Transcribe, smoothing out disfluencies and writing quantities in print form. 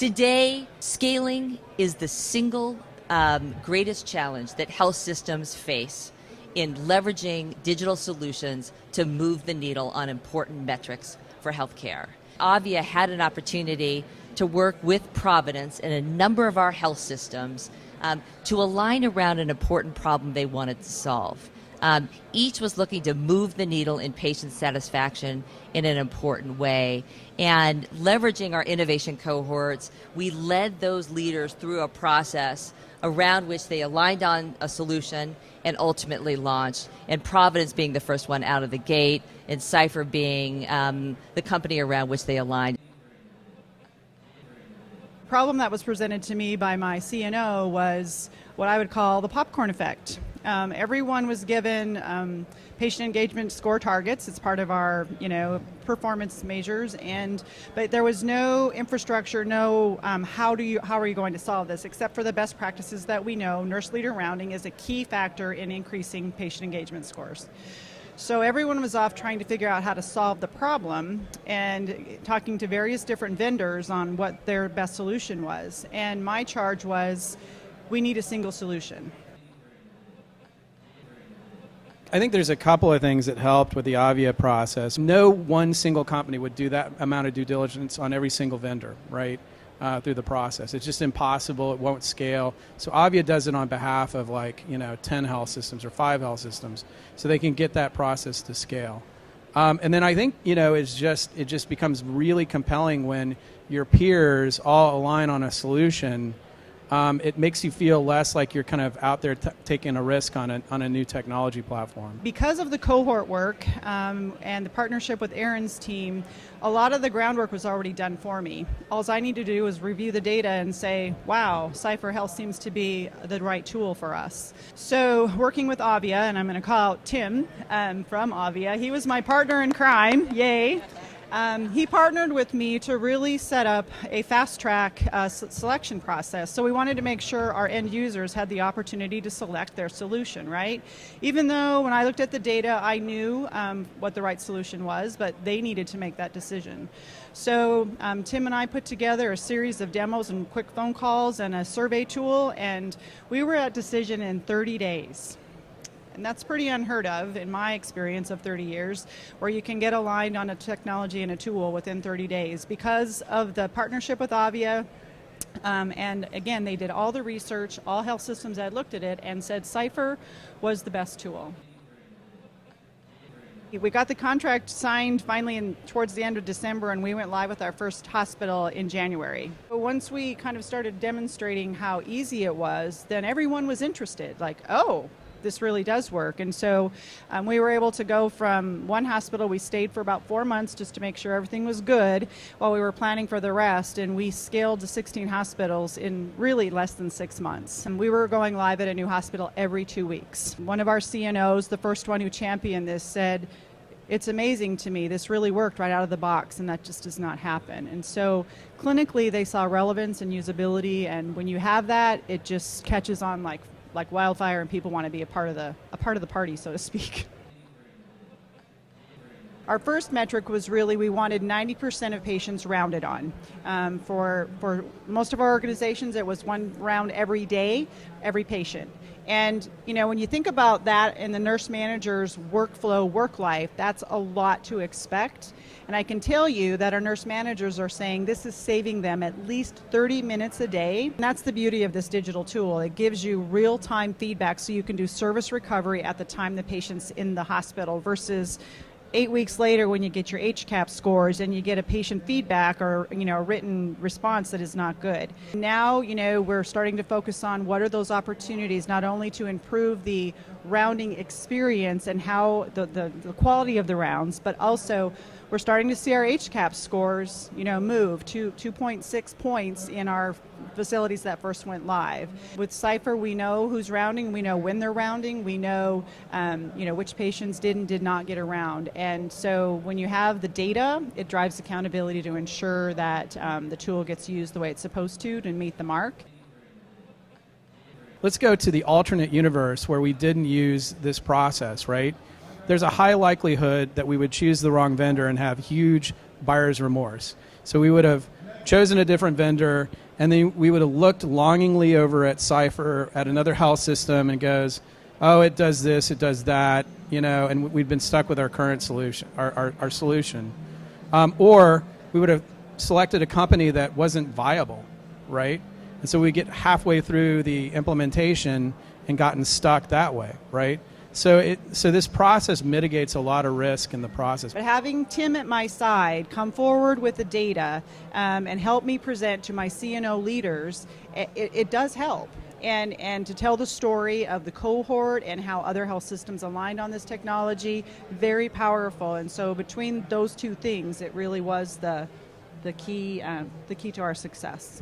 Today, scaling is the single greatest challenge that health systems face in leveraging digital solutions to move the needle on important metrics for healthcare. AVIA had an opportunity to work with Providence and a number of our health systems to align around an important problem they wanted to solve. Each was looking to move the needle in patient satisfaction in an important way. And leveraging our innovation cohorts, we led those leaders through a process around which they aligned on a solution and ultimately launched, and Providence being the first one out of the gate, and Cipher being the company around which they aligned. The problem that was presented to me by my CNO was what I would call the popcorn effect. Everyone was given patient engagement score targets. It's part of our, performance measures, but there was no infrastructure, no how are you going to solve this, except for the best practices that we know. Nurse leader rounding is a key factor in increasing patient engagement scores. So everyone was off trying to figure out how to solve the problem and talking to various different vendors on what their best solution was. And my charge was, we need a single solution. I think there's a couple of things that helped with the AVIA process. No one single company would do that amount of due diligence on every single vendor, right, through the process. It's just impossible. It won't scale. So AVIA does it on behalf of 10 health systems or 5 health systems, so they can get that process to scale. And then I think, it just becomes really compelling when your peers all align on a solution. It makes you feel less like you're kind of out there taking a risk on a new technology platform. Because of the cohort work and the partnership with Aaron's team, a lot of the groundwork was already done for me. All I need to do is review the data and say, wow, CipherHealth seems to be the right tool for us. So working with AVIA, and I'm going to call out Tim from AVIA, he was my partner in crime, yay. He partnered with me to really set up a fast-track selection process. So we wanted to make sure our end users had the opportunity to select their solution, right? Even though when I looked at the data, I knew what the right solution was, but they needed to make that decision. So Tim and I put together a series of demos and quick phone calls and a survey tool, and we were at decision in 30 days. And that's pretty unheard of in my experience of 30 years, where you can get aligned on a technology and a tool within 30 days because of the partnership with AVIA. And again, they did all the research, all health systems had looked at it and said Cipher was the best tool. We got the contract signed finally towards the end of December, and we went live with our first hospital in January. But once we kind of started demonstrating how easy it was, then everyone was interested, like, oh, this really does work. And so we were able to go from one hospital. We stayed for about 4 months just to make sure everything was good while we were planning for the rest, and we scaled to 16 hospitals in really less than 6 months. And we were going live at a new hospital every 2 weeks. One of our CNOs, the first one who championed this, said, it's amazing to me, this really worked right out of the box, and that just does not happen. And so clinically they saw relevance and usability, and when you have that, it just catches on like wildfire, and people want to be a part of the party, so to speak. Our first metric was really we wanted 90% of patients rounded on. For most of our organizations, it was 1 round every day, every patient. And when you think about that in the nurse manager's workflow, work life, that's a lot to expect. And I can tell you that our nurse managers are saying this is saving them at least 30 minutes a day. And that's the beauty of this digital tool. It gives you real-time feedback so you can do service recovery at the time the patient's in the hospital versus 8 weeks later when you get your HCAP scores and you get a patient feedback or a written response that is not good. Now we're starting to focus on what are those opportunities not only to improve the rounding experience and how the quality of the rounds, but also we're starting to see our HCAP scores move to 2.6 points in our facilities that first went live. With Cipher, we know who's rounding, we know when they're rounding, we know which patients did not get around. And so when you have the data, it drives accountability to ensure that the tool gets used the way it's supposed to meet the mark. Let's go to the alternate universe where we didn't use this process, right? There's a high likelihood that we would choose the wrong vendor and have huge buyer's remorse. So we would have chosen a different vendor, and then we would have looked longingly over at Cipher at another health system and goes, oh, it does this, it does that, and we'd been stuck with our current solution, our solution. Or we would have selected a company that wasn't viable, right? And so we get halfway through the implementation and gotten stuck that way, right? So this process mitigates a lot of risk in the process. But having Tim at my side come forward with the data and help me present to my CNO leaders, it does help. And to tell the story of the cohort and how other health systems aligned on this technology, very powerful. And so between those two things, it really was the key to our success.